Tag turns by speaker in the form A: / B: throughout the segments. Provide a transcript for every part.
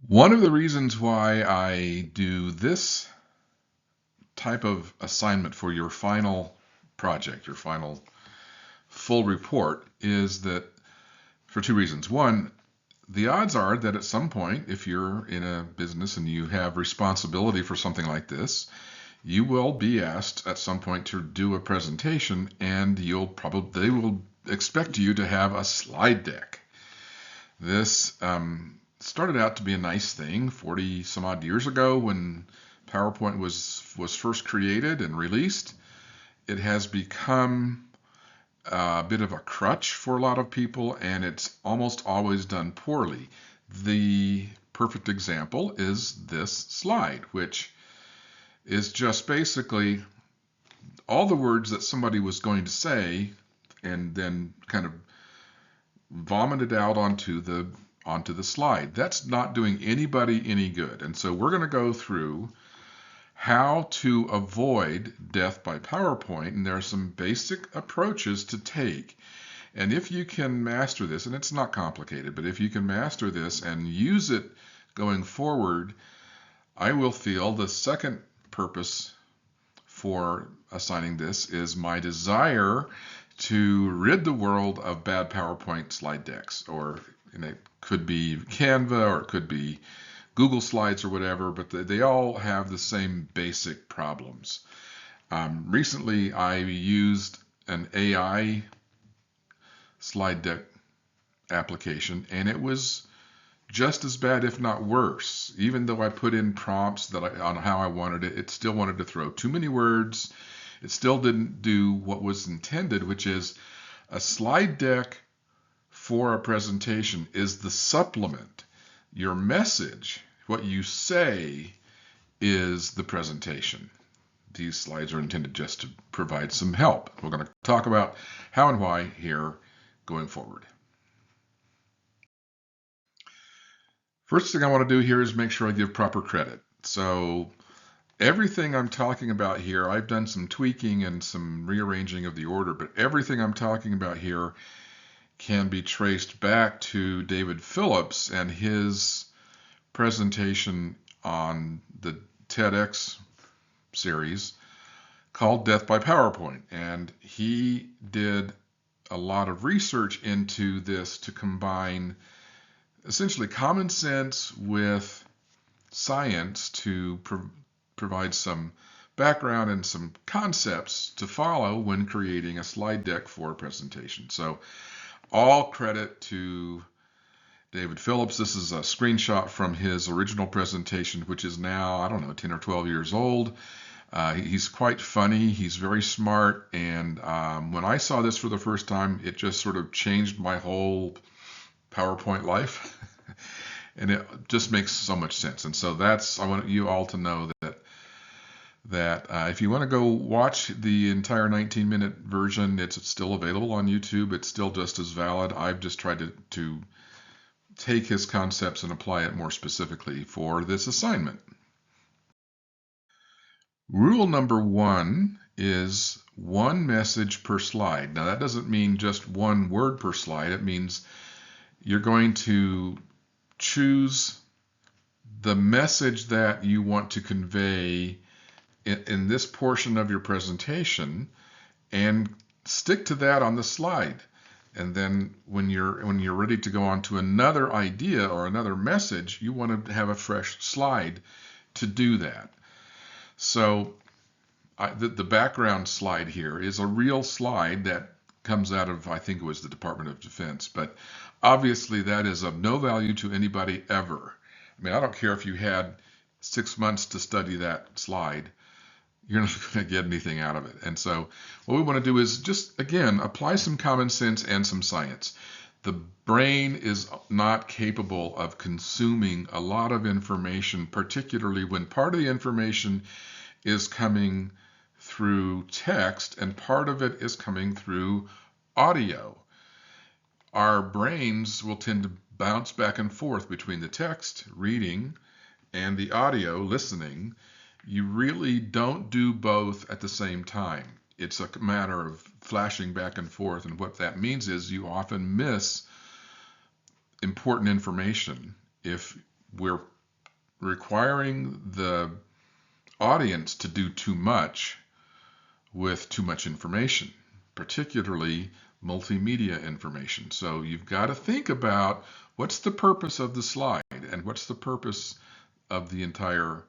A: One of the reasons why I do this type of assignment for your final project, your final full report, is that for two reasons. One, the odds are that at some point, if you're in a business and you have responsibility for something like this, you will be asked at some point to do a presentation, and they will expect you to have a slide deck. This started out to be a nice thing 40 some odd years ago when PowerPoint was first created and released. It has become a bit of a crutch for a lot of people, and it's almost always done poorly. The perfect example is this slide, which is just basically all the words that somebody was going to say and then kind of vomited out onto the slide. That's not doing anybody any good. And so we're going to go through how to avoid death by PowerPoint, and there are some basic approaches to take. And if you can master this, and it's not complicated, but if you can master this and use it going forward, I will feel the second purpose for assigning this is my desire to rid the world of bad PowerPoint slide decks, or it could be Canva or it could be Google Slides or whatever, but they all have the same basic problems. Recently, I used an AI slide deck application, and it was just as bad, if not worse. Even though I put in prompts on how I wanted it, it still wanted to throw too many words. It still didn't do what was intended, which is a slide deck for a presentation is the supplement. Your message, what you say, is the presentation. These slides are intended just to provide some help. We're going to talk about how and why here going forward. First thing I want to do here is make sure I give proper credit. So everything I'm talking about here, I've done some tweaking and some rearranging of the order, but everything I'm talking about here can be traced back to David Phillips and his presentation on the TEDx series called Death by PowerPoint. And he did a lot of research into this to combine essentially common sense with science to provide some background and some concepts to follow when creating a slide deck for a presentation. So all credit to David Phillips. This is a screenshot from his original presentation, which is now, I don't know, 10 or 12 years old. He's quite funny. He's very smart. And when I saw this for the first time, it just sort of changed my whole PowerPoint life. And it just makes so much sense. And so I want you all to know that if you want to go watch the entire 19-minute version, it's still available on YouTube. It's still just as valid. I've just tried to take his concepts and apply it more specifically for this assignment. Rule number 1 is one message per slide. Now that doesn't mean just one word per slide. It means you're going to choose the message that you want to convey in this portion of your presentation and stick to that on the slide. And then when you're ready to go on to another idea or another message, you want to have a fresh slide to do that. So the background slide here is a real slide that comes out of, I think it was the Department of Defense, but obviously that is of no value to anybody ever. I mean, I don't care if you had 6 months to study that slide, you're not going to get anything out of it. And so what we want to do is just, again, apply some common sense and some science. The brain is not capable of consuming a lot of information, particularly when part of the information is coming through text and part of it is coming through audio. Our brains will tend to bounce back and forth between the text, reading, and the audio, listening. You really don't do both at the same time. It's a matter of flashing back and forth, and what that means is you often miss important information if we're requiring the audience to do too much with too much information, particularly multimedia information. So you've got to think about what's the purpose of the slide and what's the purpose of the entire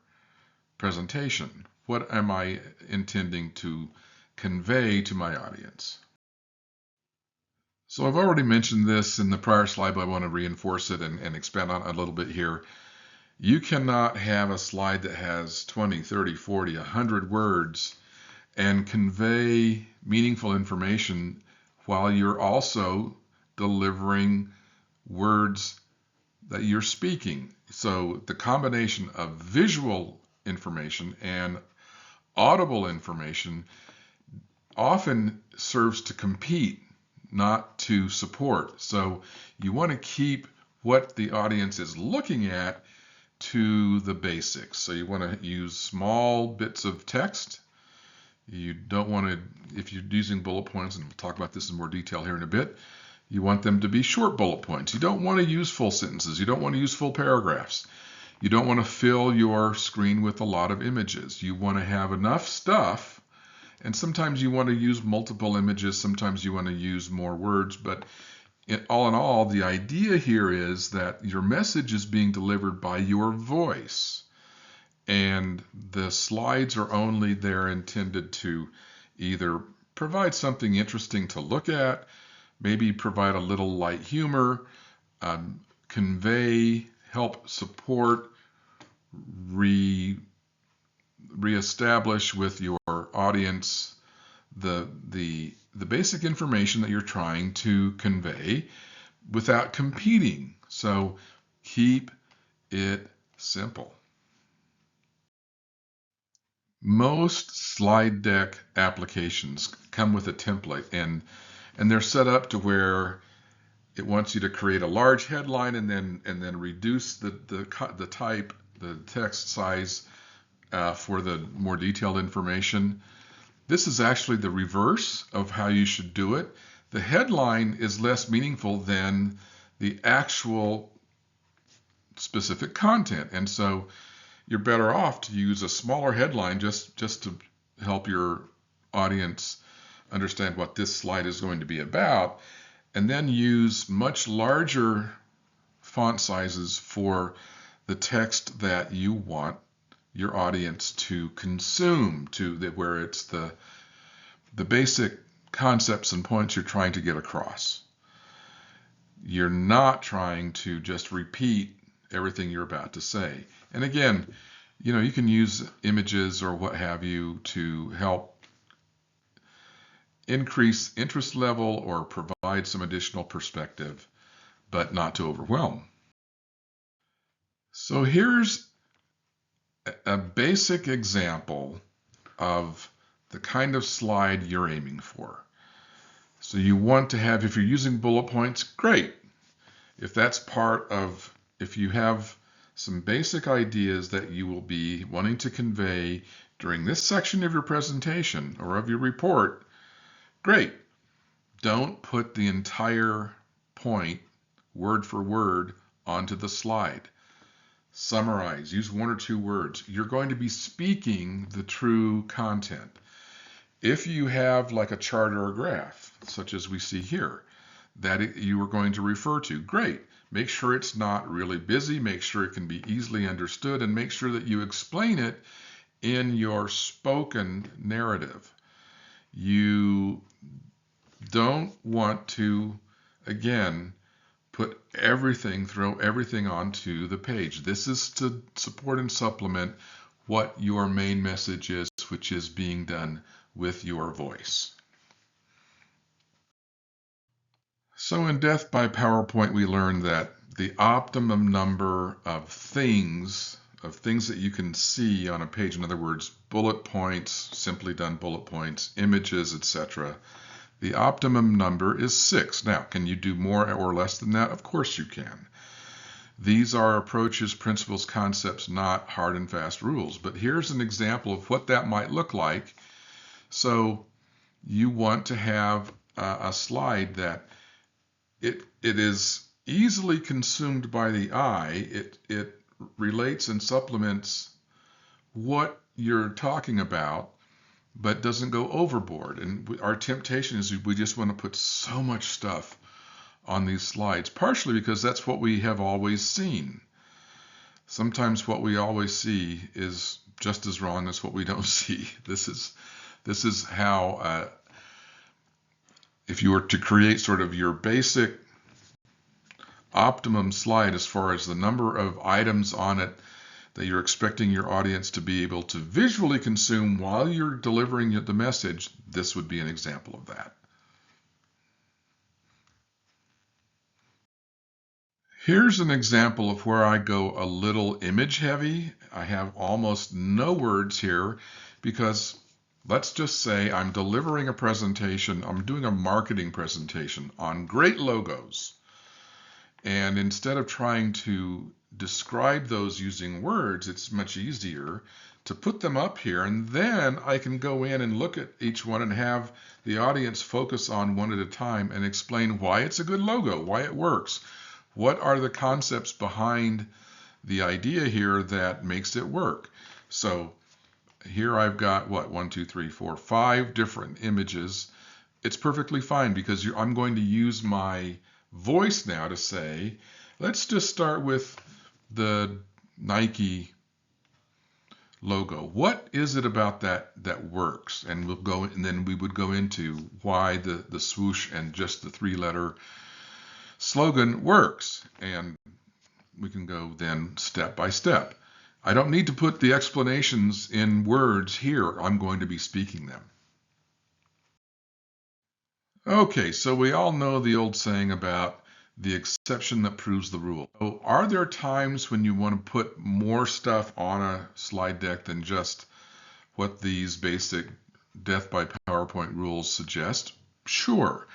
A: presentation. What am I intending to convey to my audience? So I've already mentioned this in the prior slide, but I want to reinforce it and expand on it a little bit here. You cannot have a slide that has 20, 30, 40, 100 words and convey meaningful information while you're also delivering words that you're speaking. So the combination of visual information and audible information often serves to compete, not to support. So you want to keep what the audience is looking at to the basics. So you want to use small bits of text. You don't want to, if you're using bullet points, and we'll talk about this in more detail here in a bit, you want them to be short bullet points. You don't want to use full sentences. You don't want to use full paragraphs. You don't want to fill your screen with a lot of images. You want to have enough stuff, and sometimes you want to use multiple images. Sometimes you want to use more words, but all in all, the idea here is that your message is being delivered by your voice. And the slides are only there intended to either provide something interesting to look at, maybe provide a little light humor, convey, help support, reestablish with your audience the basic information that you're trying to convey without competing. So keep it simple. Most slide deck applications come with a template, and they're set up to where it wants you to create a large headline and then reduce the text size for the more detailed information. This is actually the reverse of how you should do it. The headline is less meaningful than the actual specific content, and so you're better off to use a smaller headline just to help your audience understand what this slide is going to be about, and then use much larger font sizes for the text that you want your audience to consume, where it's the basic concepts and points you're trying to get across. You're not trying to just repeat everything you're about to say. And again, you can use images or what have you to help increase interest level or provide some additional perspective, but not to overwhelm. So here's a basic example of the kind of slide you're aiming for. So you want to have, if you're using bullet points, great. If you have some basic ideas that you will be wanting to convey during this section of your presentation or of your report, great. Don't put the entire point word for word onto the slide. Summarize, use one or two words. You're going to be speaking the true content. If you have like a chart or a graph, such as we see here, that you are going to refer to, great. Make sure it's not really busy, make sure it can be easily understood, and make sure that you explain it in your spoken narrative. You don't want to, again, throw everything onto the page. This is to support and supplement what your main message is, which is being done with your voice. So in Death by PowerPoint, we learned that the optimum number of things that you can see on a page, in other words, bullet points, simply done bullet points, images, etc., the optimum number is 6. Now, can you do more or less than that? Of course you can. These are approaches, principles, concepts, not hard and fast rules. But here's an example of what that might look like. So you want to have a slide that it is easily consumed by the eye. It relates and supplements what you're talking about, but doesn't go overboard. And our temptation is we just want to put so much stuff on these slides, partially because that's what we have always seen. Sometimes what we always see is just as wrong as what we don't see. This is how, if you were to create sort of your basic optimum slide as far as the number of items on it that you're expecting your audience to be able to visually consume while you're delivering the message, this would be an example of that. Here's an example of where I go a little image heavy. I have almost no words here because let's just say I'm delivering a presentation, I'm doing a marketing presentation on great logos. And instead of trying to describe those using words, it's much easier to put them up here, and then I can go in and look at each one and have the audience focus on one at a time and explain why it's a good logo, why it works, what are the concepts behind the idea here that makes it work. So here I've got, what, 1, 2, 3, 4, 5 different images. It's perfectly fine because I'm going to use my voice now to say, let's just start with the Nike logo. What is it about that works? And then we would go into why the swoosh and just the 3-letter slogan works. And we can go then step by step. I don't need to put the explanations in words here. I'm going to be speaking them. Okay, so we all know the old saying about the exception that proves the rule. So are there times when you want to put more stuff on a slide deck than just what these basic death by PowerPoint rules suggest? Sure.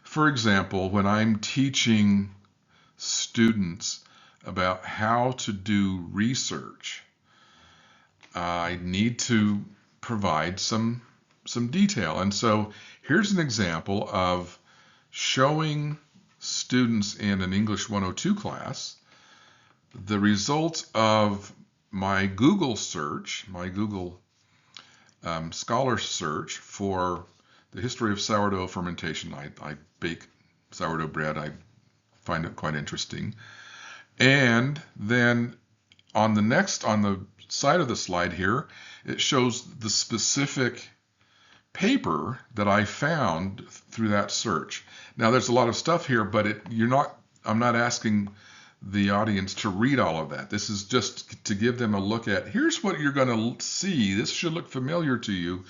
A: For example, when I'm teaching students about how to do research, I need to provide some detail. And so here's an example of showing students in an English 102 class the results of my Google search, my Google Scholar search for the history of sourdough fermentation. I bake sourdough bread. I find it quite interesting. And then on the side of the slide here, it shows the specific paper that I found through that search. Now there's a lot of stuff here, but I'm not asking the audience to read all of that. This is just to give them a look at, here's what you're going to see. This should look familiar to you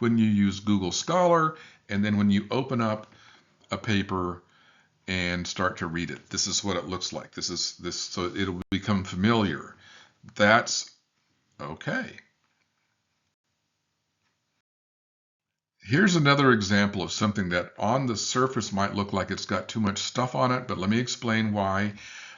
A: when you use Google Scholar, and then when you open up a paper and start to read it. This is what it looks like. So it'll become familiar. That's okay. Here's another example of something that on the surface might look like it's got too much stuff on it, but let me explain why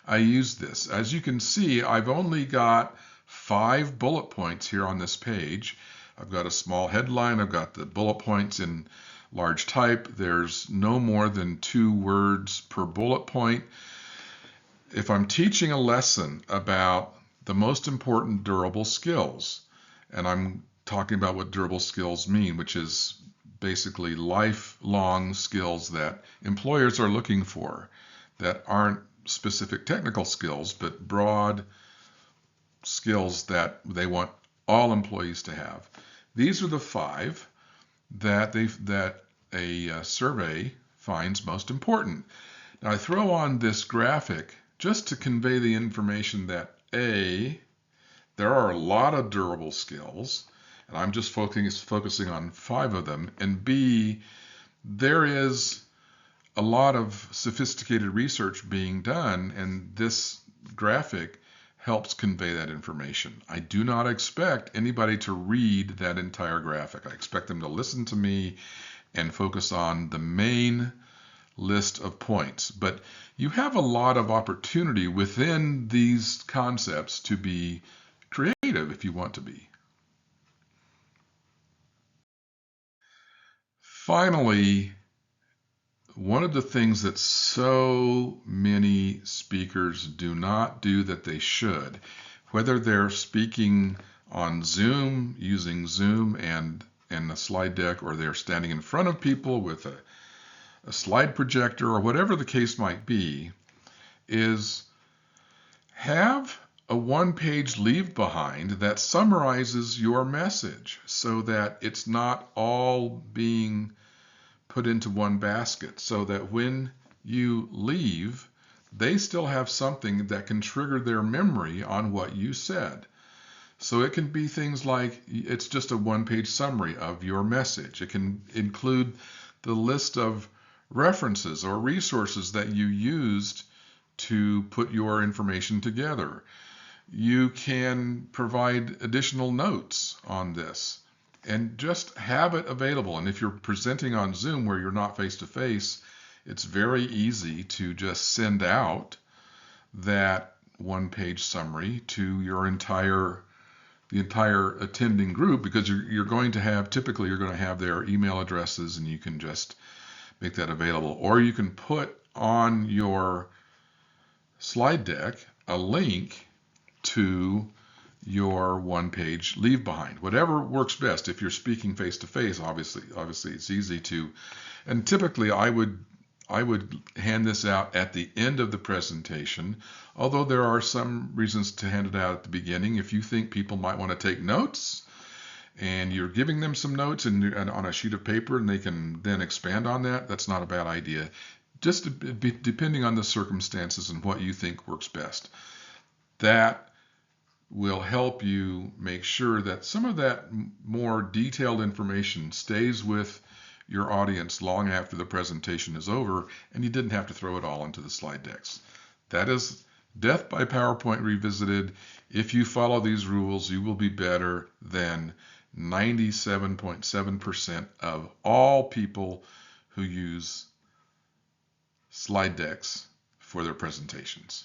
A: I use this. As you can see, I've only got 5 bullet points here on this page. I've got a small headline, I've got the bullet points in large type. There's no more than 2 words per bullet point. If I'm teaching a lesson about the most important durable skills, and I'm talking about what durable skills mean, which is basically lifelong skills that employers are looking for that aren't specific technical skills, but broad skills that they want all employees to have. These are the 5 that a survey finds most important. Now I throw on this graphic just to convey the information that A, there are a lot of durable skills, and I'm just focusing on 5 of them, and B, there is a lot of sophisticated research being done, and this graphic helps convey that information. I do not expect anybody to read that entire graphic. I expect them to listen to me and focus on the main list of points. But you have a lot of opportunity within these concepts to be creative if you want to be. Finally, one of the things that so many speakers do not do that they should, whether they're speaking on Zoom, using Zoom and a slide deck, or they're standing in front of people with a slide projector, or whatever the case might be, is have a one-page leave behind that summarizes your message so that it's not all being put into one basket, so that when you leave, they still have something that can trigger their memory on what you said. So it can be things like, it's just a one-page summary of your message. It can include the list of references or resources that you used to put your information together. You can provide additional notes on this and just have it available. And if you're presenting on Zoom where you're not face-to-face, it's very easy to just send out that one-page summary to the entire attending group, because you're going to have, typically you're going to have their email addresses, and you can just make that available. Or you can put on your slide deck a link to your one-page leave behind, whatever works best. If you're speaking face-to-face, obviously it's easy to, and typically I would hand this out at the end of the presentation, although there are some reasons to hand it out at the beginning. If you think people might want to take notes, and you're giving them some notes and on a sheet of paper, and they can then expand on that, that's not a bad idea, just depending on the circumstances and what you think works best. That will help you make sure that some of that more detailed information stays with your audience long after the presentation is over, and you didn't have to throw it all into the slide decks. That is Death by PowerPoint Revisited. If you follow these rules, you will be better than 97.7% of all people who use slide decks for their presentations.